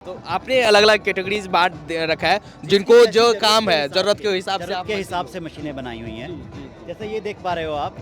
तो आपने अलग अलग कैटेगरीज बांट रखा है जिनको जो काम है ज़रूरत के हिसाब से ज़रूरत आप के हिसाब से मशीनें बनाई हुई हैं। जी, जी। जैसे ये देख पा रहे हो आप,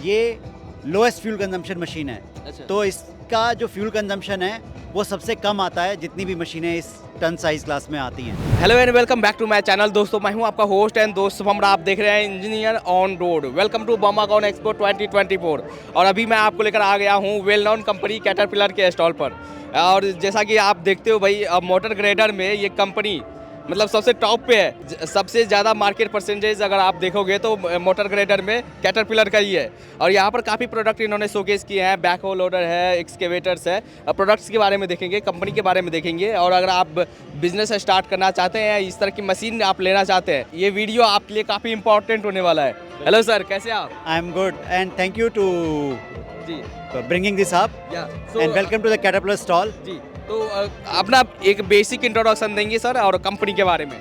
ये लोएस्ट फ्यूल कंजम्पशन मशीन है। अच्छा। तो इसका जो फ्यूल कंजम्पशन है वो सबसे कम आता है जितनी भी मशीनें इस टन साइज क्लास में आती हैं। Hello and welcome back to my channel. दोस्तों मैं हूं आपका होस्ट एंड दोस्त शुभम। आप देख रहे हैं engineer on road. Welcome to Bomacon expo 2024। और अभी मैं आपको लेकर आ गया हूं वेल नोन कंपनी कैटरपिलर के स्टॉल पर। और जैसा कि आप देखते हो भाई, अब मोटर ग्रेडर में ये कंपनी मतलब सबसे टॉप पे है। सबसे ज़्यादा मार्केट परसेंटेज अगर आप देखोगे तो मोटर ग्रेडर में कैटरपिलर का ही है। और यहाँ पर काफ़ी प्रोडक्ट इन्होंने शोकेस किए हैं। बैकहो लोडर है, एक्सकेवेटर्स है। प्रोडक्ट्स के बारे में देखेंगे, कंपनी के बारे में देखेंगे। और अगर आप बिजनेस स्टार्ट करना चाहते हैं, इस तरह की मशीन आप लेना चाहते हैं, ये वीडियो आपके लिए काफ़ी इंपॉर्टेंट होने वाला है। हेलो सर, कैसे आप? I am good and thank you to ji bringing this up yeah and welcome to the Caterpillar stall. जी, तो अपना एक बेसिक इंट्रोडक्शन देंगे सर और कंपनी के बारे में।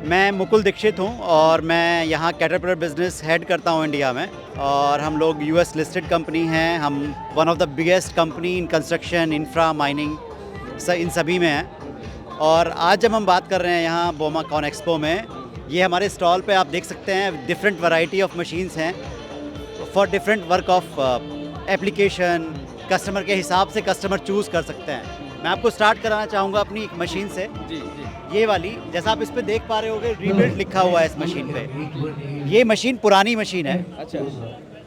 मैं मुकुल दीक्षित हूँ और मैं यहाँ कैटरपिलर बिजनेस हेड करता हूँ इंडिया में। और हम लोग यूएस लिस्टेड कंपनी हैं। हम one of the biggest company in construction, infra, mining इन सभी में हैं। और आज जब हम बात कर रहे हैं यहाँ बोमाकॉन एक्सपो में, ये हमारे स्टॉल पे आप देख सकते हैं डिफरेंट वैरायटी ऑफ मशीन्स हैं for different work of application. Customer के हिसाब से कस्टमर चूज़ कर सकते हैं। मैं आपको स्टार्ट कराना चाहूँगा अपनी एक मशीन से। जी जी। ये वाली, जैसा आप इस पे देख पा रहे होगे, रीबिल्ड लिखा हुआ है इस मशीन पे। ये मशीन पुरानी मशीन है। अच्छा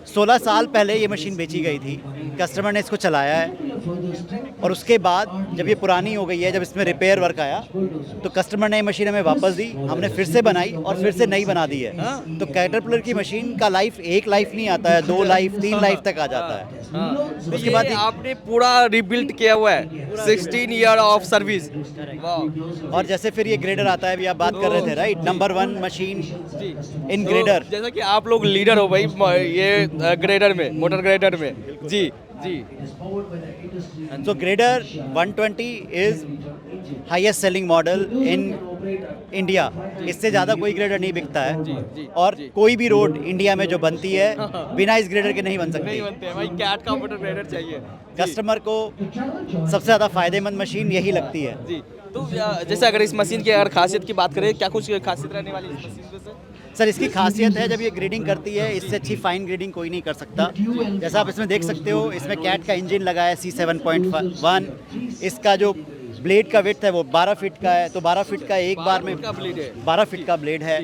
16 साल पहले ये मशीन बेची गई थी। कस्टमर ने इसको चलाया है और उसके बाद जब ये पुरानी हो गई है, जब इसमें रिपेयर वर्क आया तो कस्टमर ने ये मशीन हमें वापस दी। हमने फिर से बनाई और फिर से नई बना दी है। तो कैटरपिलर की मशीन का लाइफ एक लाइफ नहीं आता है, 2 लाइफ 3 लाइफ तक आ जाता है। उसके बाद आपने पूरा रिबिल्ड किया हुआ है। 16 ईयर ऑफ सर्विस। और जैसे फिर ये ग्रेडर आता है, अभी आप बात कर रहे थे राइट, नंबर 1 मशीन इन ग्रेडर। जैसा कि आप लोग लीडर हो भाई ये ग्रेडर में, मोटर ग्रेडर में। जी जी। So grader 120 is highest selling model in India। इससे ज़्यादा कोई ग्रेडर नहीं बिकता है। और कोई भी रोड इंडिया में जो बनती है बिना इस ग्रेडर के नहीं बन सकती। नहीं बनते हैं भाई, कैट का मोटर ग्रेडर चाहिए। कस्टमर को सबसे ज़्यादा फायदेमंद मशीन यही लगती है। जी, तो जैसे अगर इस मशीन की अगर खासियत की बात करें, क्या कुछ खासियत रहने वाली है इस मशीन में से? सर इसकी खासियत है, जब ये ग्रेडिंग करती है, इससे अच्छी फाइन ग्रेडिंग कोई नहीं कर सकता। जैसा आप इसमें देख सकते हो, इसमें कैट का इंजन लगा है C7.1। इसका जो ब्लेड का विड्थ है वो 12 फीट का है। तो 12 फीट का एक बार में 12 फीट का ब्लेड है।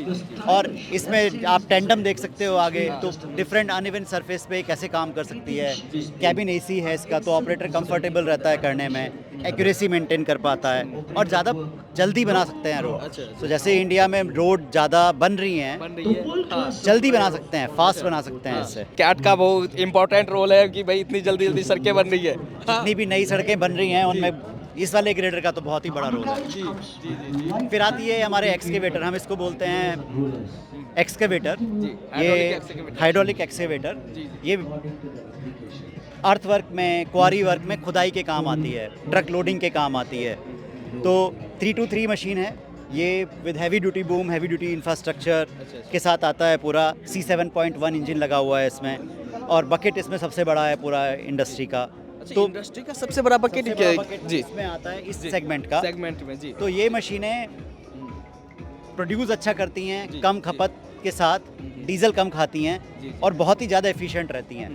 और इसमें आप टेंडम देख सकते हो आगे, तो डिफरेंट अनइवन सरफेस पे कैसे काम कर सकती है। कैबिन एसी है इसका, तो ऑपरेटर कंफर्टेबल रहता है करने में, एक्यूरेसी मेंटेन कर पाता है और ज़्यादा जल्दी बना सकते हैं रोड। तो जैसे इंडिया में रोड ज़्यादा बन रही हैं, हाँ। जल्दी बना सकते हैं, फास्ट बना सकते हैं इससे। कैट का बहुत इंपॉर्टेंट रोल है कि भाई इतनी जल्दी जल्दी सड़कें बन रही है। जितनी भी नई सड़कें बन रही हैं उनमें इस वाले ग्रेडर का तो बहुत ही बड़ा रोल है। जी जी जी जी। फिर आती है हमारे एक्सकेवेटर, हम इसको बोलते हैं एक्सकेवेटर। ये हाइड्रोलिक एक्सकेवेटर, ये अर्थ वर्क में, क्वारी वर्क में खुदाई के काम आती है, ट्रक लोडिंग के काम आती है। तो 3-2-3 मशीन है ये, with heavy duty boom, heavy duty infrastructure के साथ आता है। पूरा C7.1 इंजन लगा हुआ है इसमें। और बकेट इसमें सबसे बड़ा है पूरा इंडस्ट्री का। तो इंडस्ट्री का सबसे बड़ा बकेट जी इसमें आता है इस सेगमेंट में। जी, तो ये मशीनें प्रोड्यूस अच्छा करती हैं, कम खपत के साथ, डीजल कम खाती हैं और बहुत ही ज़्यादा एफिशिएंट रहती हैं।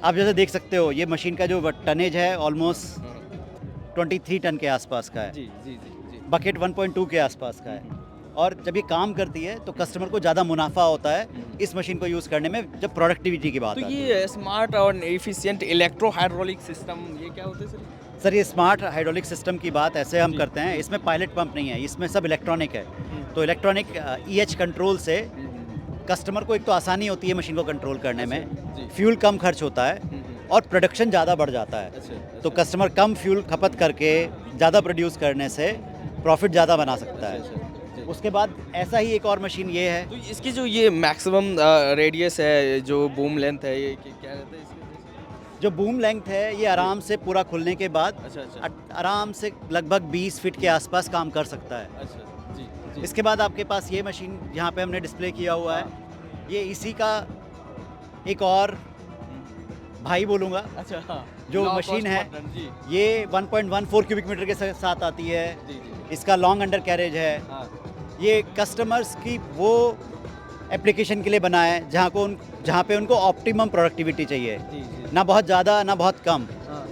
आप जैसे देख सकते हो, ये मशीन का जो टनेज है ऑलमोस्ट 23 टन के आसपास का है। जी जी जी जी। बकेट 1.2 के आसपास का है। और जब ये काम करती है तो कस्टमर को ज़्यादा मुनाफा होता है इस मशीन को यूज़ करने में, जब प्रोडक्टिविटी की बात तो आती है। ये स्मार्ट और एफिशिएंट इलेक्ट्रो हाइड्रोलिक सिस्टम, ये क्या होते हैं सर? सर ये स्मार्ट हाइड्रोलिक सिस्टम की बात ऐसे हम करते हैं, इसमें पायलट पंप नहीं है, इसमें सब इलेक्ट्रॉनिक है। तो इलेक्ट्रॉनिक EH कंट्रोल से कस्टमर को एक तो आसानी होती है मशीन को कंट्रोल करने में, फ्यूल कम खर्च होता है और प्रोडक्शन ज़्यादा बढ़ जाता है। तो कस्टमर कम फ्यूल खपत करके ज़्यादा प्रोड्यूस करने से प्रॉफिट ज़्यादा बना सकता है। उसके बाद ऐसा ही एक और मशीन ये है। तो इसकी जो ये मैक्सिमम रेडियस है, जो बूम लेंथ है, ये क्या रहता है इसकी? जो बूम लेंथ है ये आराम से पूरा खुलने के बाद अच्छा। आराम से लगभग 20 फीट के आसपास काम कर सकता है। अच्छा जी जी। इसके बाद आपके पास ये मशीन यहाँ पे हमने डिस्प्ले किया हुआ है, ये इसी का एक और भाई बोलूँगा। अच्छा हाँ। जो Low मशीन cost है mutton, जी ये 1.14 क्यूबिक मीटर के साथ आती है। जी जी इसका लॉन्ग अंडर कैरेज है। हाँ ये कस्टमर्स की वो एप्लीकेशन के लिए बना है जहाँ पे उनको ऑप्टिमम प्रोडक्टिविटी चाहिए, जी जी ना बहुत ज़्यादा ना बहुत कम, हाँ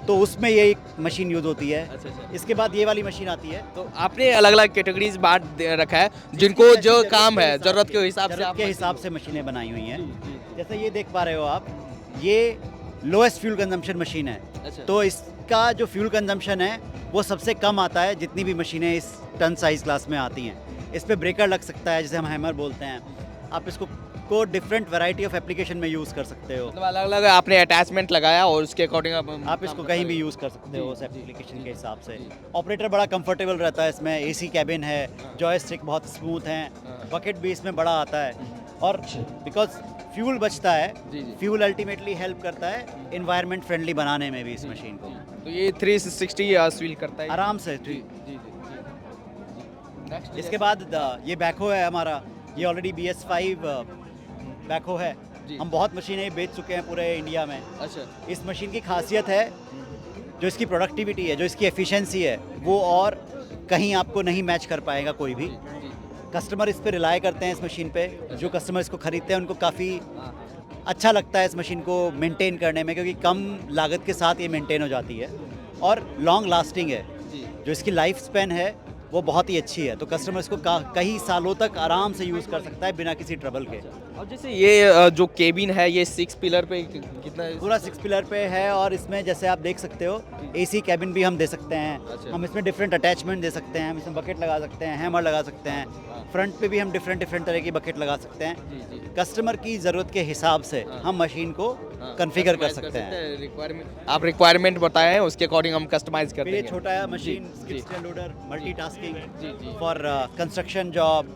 तो उसमें ये एक मशीन यूज़ होती है। अच्छा अच्छा। इसके बाद ये वाली मशीन आती है। तो आपने अलग अलग कैटेगरीज बांट रखा है जिनको जिसकी जो जैसी काम है ज़रूरत जरूरत के हिसाब से ज़रूरत आप के मशीन हिसाब को- से मशीनें बनाई हुई हैं। जी जी जी। जैसे ये देख पा रहे हो आप, ये लोएस्ट फ्यूल कंजम्पशन मशीन है। अच्छा तो इसका जो फ्यूल कंजम्पशन है वो सबसे कम आता है जितनी भी मशीनें इस टन साइज क्लास में आती हैं। इस पे ब्रेकर लग सकता है जिसे हम हैमर बोलते हैं। आप इसको डिफरेंट वैरायटी ऑफ एप्लीकेशन में यूज़ कर सकते हो। मतलब अलग अलग आपने अटैचमेंट लगाया और उसके अकॉर्डिंग आप इसको कहीं भी यूज़ कर सकते हो जी, उस जी, एप्लीकेशन जी, के हिसाब से। जी। ऑपरेटर बड़ा कंफर्टेबल रहता है इसमें। एसी कैबिन है, हाँ। जॉयस्टिक बहुत स्मूथ हैं, हाँ। बकेट भी इसमें बड़ा आता है। और बिकॉज फ्यूल बचता है, जी, जी। फ्यूल अल्टीमेटली हेल्प करता है इन्वायरमेंट फ्रेंडली बनाने में भी इस मशीन को। तो ये 360 स्वील करता है आराम से। जी जी जी नेक्स्ट इसके बाद ये बैकहो है हमारा। ये ऑलरेडी BS5 बैकहो है। जी। हम बहुत मशीनें बेच चुके हैं पूरे इंडिया में। अच्छा इस मशीन की खासियत है, जो इसकी प्रोडक्टिविटी है, जो इसकी एफिशिएंसी है, वो और कहीं आपको नहीं मैच कर पाएगा कोई भी। जी जी कस्टमर इस पे रिलाई करते हैं इस मशीन पे। जो कस्टमर इसको खरीदते हैं उनको काफ़ी हाँ अच्छा लगता है इस मशीन को मेंटेन करने में, क्योंकि कम लागत के साथ ये मेंटेन हो जाती है और लॉन्ग लास्टिंग है। जी जो इसकी लाइफ स्पेन है वो बहुत ही अच्छी है, तो कस्टमर इसको कई सालों तक आराम से यूज़ कर सकता है बिना किसी ट्रबल के। और जैसे ये जो केबिन है ये 6 पिलर पे कितना पूरा 6 पिलर पे है और इसमें जैसे आप देख सकते हो एसी कैबिन भी हम दे सकते हैं। अच्छा। हम इसमें डिफरेंट अटैचमेंट दे सकते हैं। हम इसमें बकेट लगा सकते हैं, हैमर लगा सकते हैं। फ्रंट पे भी हम डिफरेंट तरह की बकेट लगा सकते हैं। जी जी कस्टमर की ज़रूरत के हिसाब से हाँ। हम मशीन को हाँ, कॉन्फ़िगर कर customize सकते हैं। रिक्वायरमेंट आप रिक्वायरमेंट बताए हैं उसके अकॉर्डिंग हम कस्टमाइज कर फिर ये देंगे छोटा है मशीन, जी, स्किड जी। स्टेयर लोडर, मल्टीटास्किंग जी, जी। For construction job,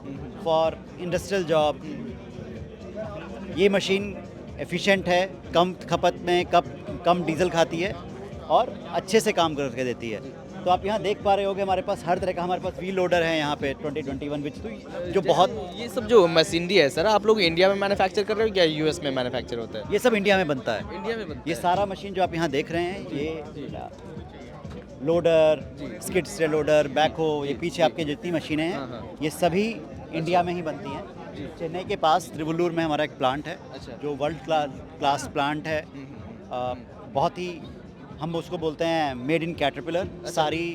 for industrial job. ये मशीन एफिशिएंट है, कम खपत में, कम डीजल खाती है और अच्छे से काम करके देती है। तो आप यहाँ देख पा रहे होगे हमारे पास हर तरह का, हमारे पास व्हील लोडर है यहाँ पे 2021 विच जो बहुत, ये सब जो मशीनरी है सर आप लोग इंडिया में मैन्युफैक्चर कर रहे हो क्या यूएस में मैन्युफैक्चर होता है ये सब इंडिया में बनता है। इंडिया में बनता ये है सारा मशीन जो आप यहाँ देख रहे हैं, ये loader, skid steer loader, backhoe, ये पीछे आपके जितनी मशीनें हाँ, हैं हाँ। ये सभी इंडिया में ही बनती हैं। चेन्नई के पास त्रिवुल्लूर में हमारा एक प्लांट है अच्छा। जो वर्ल्ड क्लास प्लांट है। बहुत ही, हम उसको बोलते हैं मेड इन कैटरपिलर। सारी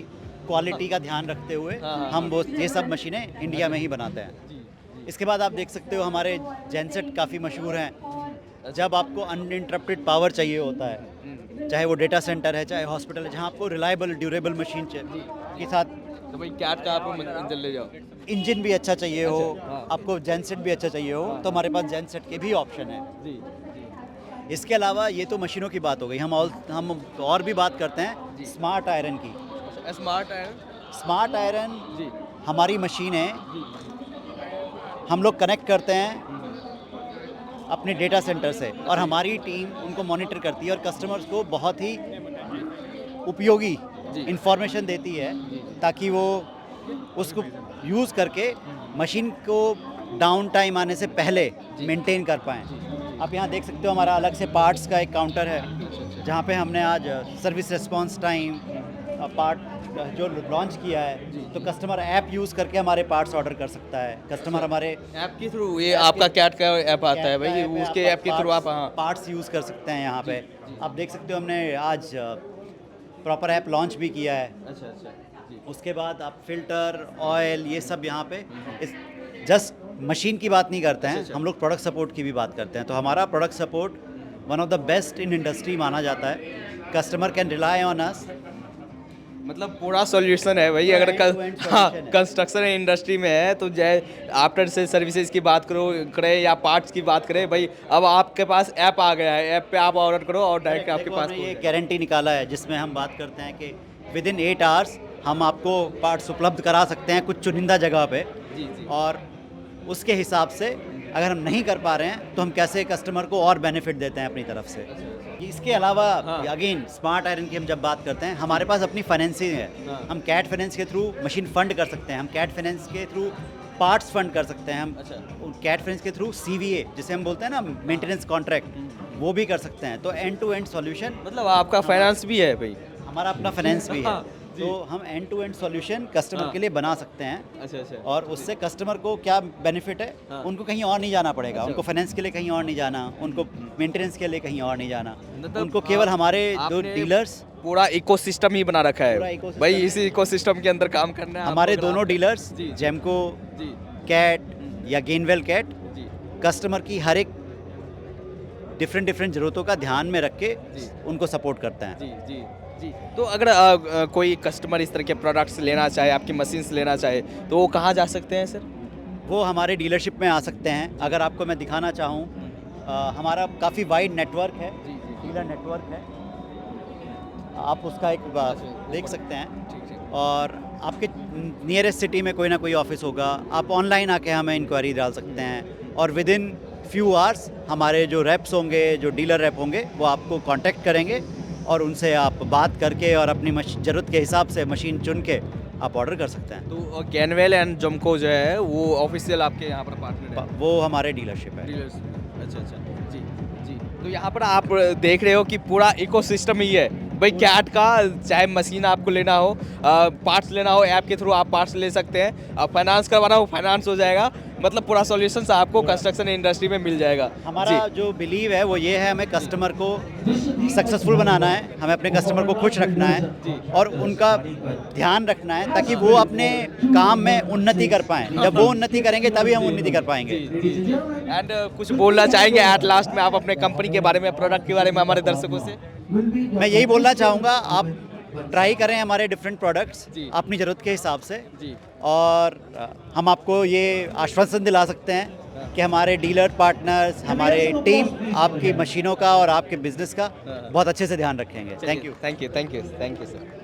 क्वालिटी का ध्यान रखते हुए हाँ, हम वो ये सब मशीनें इंडिया में ही बनाते हैं। इसके बाद आप देख सकते हो हमारे जेनसेट काफ़ी मशहूर हैं। जब आपको अनइंटरप्टेड पावर चाहिए होता है, चाहे वो डेटा सेंटर है, चाहे हॉस्पिटल है, जहाँ आपको रिलायबल ड्यूरेबल मशीन के साथ तो भाई कैट का आप इंजन ले जाओ इंजन भी अच्छा चाहिए हो, अच्छा, हाँ। आपको जेनसेट भी अच्छा चाहिए हो, तो हमारे पास जेनसेट के भी ऑप्शन है। जी इसके अलावा ये तो मशीनों की बात हो गई। हम और भी बात करते हैं स्मार्ट आयरन की। स्मार्ट है स्मार्ट आयरन जी हमारी मशीन है, हम लोग कनेक्ट करते हैं अपने डेटा सेंटर से और हमारी टीम उनको मॉनिटर करती है और कस्टमर्स को बहुत ही उपयोगी जी। इंफॉर्मेशन देती है ताकि वो उसको यूज़ करके मशीन को डाउन टाइम आने से पहले मेंटेन कर पाएँ। आप यहाँ देख सकते हो हमारा अलग से पार्ट्स का एक काउंटर है जहाँ पे हमने आज सर्विस रिस्पांस टाइम पार्ट जो लॉन्च किया है, तो कस्टमर ऐप यूज़ करके हमारे पार्ट्स ऑर्डर कर सकता है। कस्टमर हमारे ऐप के थ्रू ये आपका कैट का ऐप आता है भाई उसके ऐप के थ्रू आप हाँ पार्ट्स यूज़ कर सकते हैं यहाँ पे। आप देख सकते हो हमने आज प्रॉपर ऐप लॉन्च भी किया है। अच्छा अच्छा जी उसके बाद आप फिल्टर, ऑयल, ये सब यहाँ पे इस जस्ट मशीन की बात नहीं करते हैं, अच्छा। हम लोग प्रोडक्ट सपोर्ट की भी बात करते हैं। तो हमारा product support one of the best in industry माना जाता है। Customer can rely on us. मतलब पूरा सॉल्यूशन है भाई अगर End to end हाँ solution है। कंस्ट्रक्शन इंडस्ट्री में है तो जय आफ्टर से सर्विसेज की बात करो करें या पार्ट्स की बात करें भाई अब आपके पास ऐप आ गया है, ऐप पे आप ऑर्डर करो और डायरेक्ट आपके देखो, पास हमने ये गारंटी निकाला है जिसमें हम बात करते हैं कि विद इन 8 आवर्स हम आपको पार्ट्स उपलब्ध करा सकते हैं कुछ चुनिंदा जगह पे। जी जी और उसके हिसाब से अगर हम नहीं कर पा रहे हैं तो हम कैसे कस्टमर को और बेनिफिट देते हैं अपनी तरफ से। इसके अलावा हाँ। अगेन स्मार्ट आयरन की हम जब बात करते हैं, हमारे पास अपनी फाइनेंसिंग है। हाँ। हम कैट फाइनेंस के थ्रू मशीन फंड कर सकते हैं, हम कैट फाइनेंस के थ्रू पार्ट्स फंड कर सकते हैं, हम अच्छा। कैट फाइनेंस के थ्रू CVA जिसे हम बोलते हैं ना मेंटेनेंस कॉन्ट्रैक्ट, वो भी कर सकते हैं। तो एंड टू एंड सॉल्यूशन, मतलब आपका फाइनेंस भी है भाई? हमारा अपना फाइनेंस भी है। हाँ, जी। तो हम end to end solution customer हाँ। के लिए बना सकते हैं। अच्छा अच्छा। और उससे कस्टमर को क्या बेनिफिट है, हाँ। उनको कहीं और नहीं जाना पड़ेगा, अच्छा। उनको फाइनेंस के लिए कहीं और नहीं जाना, उनको मेंटेनेंस के लिए कहीं और नहीं जाना, मतलब उनको केवल हमारे दो आपने डीलर्स, पूरा इकोसिस्टम ही बना रखा पूरा है ecosystem भाई, है। इसी इकोसिस्टम के अंदर काम करना है हमारे आपको, अगर दोनों आप- डीलर्स जी जेमको जी कैट या गेनवेल कैट जी कस्टमर की हर एक डिफरेंट ज़रूरतों का ध्यान में रख के जी। उनको सपोर्ट करते हैं। जी जी जी। तो अगर कोई कस्टमर इस तरह के प्रोडक्ट्स लेना चाहे, आपकी मशीन्स लेना चाहे, तो वो कहाँ जा सकते हैं सर? वो हमारे डीलरशिप में आ सकते हैं। अगर आपको मैं दिखाना चाहूँ, हमारा काफ़ी वाइड नेटवर्क है, जी जी डीलर नेटवर्क है, आप उसका एक देख सकते हैं। ठीक ठीक। और आपके नियरेस्ट सिटी में कोई ना कोई ऑफिस होगा, आप ऑनलाइन आके हमें इंक्वायरी डाल सकते हैं और विद इन फ्यू आवर्स हमारे जो रेप्स होंगे, जो डीलर रेप होंगे, वो आपको कांटेक्ट करेंगे और उनसे आप बात करके और अपनी ज़रूरत के हिसाब से मशीन चुन के आप ऑर्डर कर सकते हैं। तो गैनवेल एंड जमको जो है वो ऑफिशियल आपके यहाँ पर पार्टनर है? वो हमारे डीलरशिप है। डीलर्स। अच्छा अच्छा। जी जी। तो यहाँ पर आप देख रहे हो कि पूरा इकोसिस्टम ही है भाई कैट का। चाहे मशीन आपको लेना हो, पार्ट्स लेना हो, ऐप के थ्रू आप पार्ट्स ले सकते हैं, फाइनेंस करवाना हो फाइनेंस हो जाएगा, मतलब पूरा सॉल्यूशंस आपको कंस्ट्रक्शन इंडस्ट्री में मिल जाएगा। हमारा जो बिलीव है वो ये है, हमें कस्टमर को सक्सेसफुल बनाना है, हमें अपने कस्टमर को खुश रखना है और उनका ध्यान रखना है ताकि वो अपने काम में उन्नति कर पाएँ। जब वो उन्नति करेंगे तभी हम उन्नति कर पाएंगे। एंड कुछ बोलना चाहेंगे एट लास्ट में आप अपने कंपनी के बारे में, प्रोडक्ट के बारे में हमारे दर्शकों से? मैं यही बोलना चाहूँगा, आप ट्राई करें हमारे डिफरेंट प्रोडक्ट्स जी। अपनी ज़रूरत के हिसाब से। जी और हम आपको ये आश्वासन दिला सकते हैं कि हमारे डीलर पार्टनर्स, हमारे टीम आपकी मशीनों का और आपके बिजनेस का बहुत अच्छे से ध्यान रखेंगे। Thank you. Thank you thank you thank you sir.